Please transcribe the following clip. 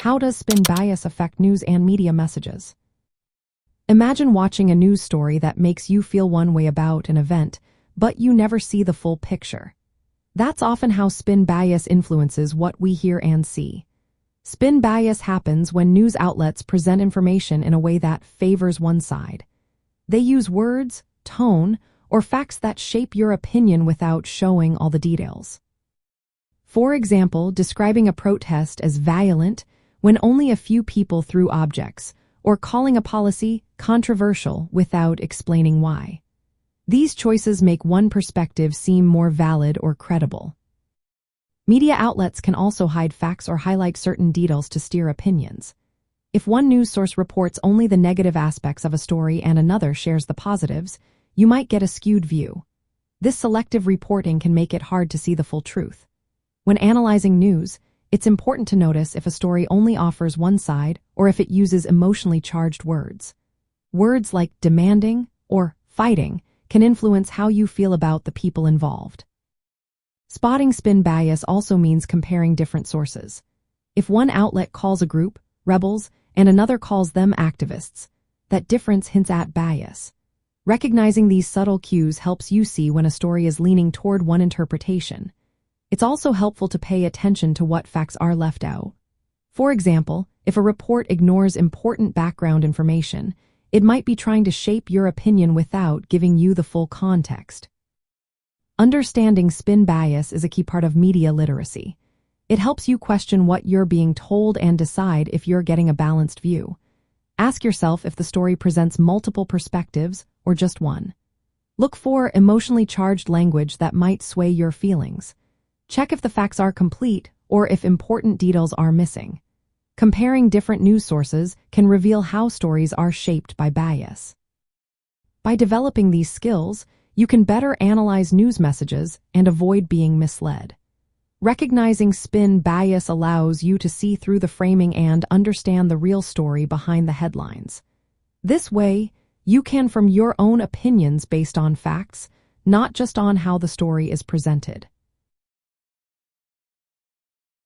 How does spin bias affect news and media messages? Imagine watching a news story that makes you feel one way about an event, but you never see the full picture. That's often how spin bias influences what we hear and see. Spin bias happens when news outlets present information in a way that favors one side. They use words, tone, or facts that shape your opinion without showing all the details. For example, describing a protest as violent when only a few people threw objects, or calling a policy controversial without explaining why. These choices make one perspective seem more valid or credible. Media outlets can also hide facts or highlight certain details to steer opinions. If one news source reports only the negative aspects of a story and another shares the positives, you might get a skewed view. This selective reporting can make it hard to see the full truth. When analyzing news, it's important to notice if a story only offers one side or if it uses emotionally charged words. Words like demanding or fighting can influence how you feel about the people involved. Spotting spin bias also means comparing different sources. If one outlet calls a group rebels and another calls them activists, that difference hints at bias. Recognizing these subtle cues helps you see when a story is leaning toward one interpretation. It's also helpful to pay attention to what facts are left out. For example, if a report ignores important background information, it might be trying to shape your opinion without giving you the full context. Understanding spin bias is a key part of media literacy. It helps you question what you're being told and decide if you're getting a balanced view. Ask yourself if the story presents multiple perspectives or just one. Look for emotionally charged language that might sway your feelings. Check if the facts are complete or if important details are missing. Comparing different news sources can reveal how stories are shaped by bias. By developing these skills, you can better analyze news messages and avoid being misled. Recognizing spin bias allows you to see through the framing and understand the real story behind the headlines. This way, you can form your own opinions based on facts, not just on how the story is presented.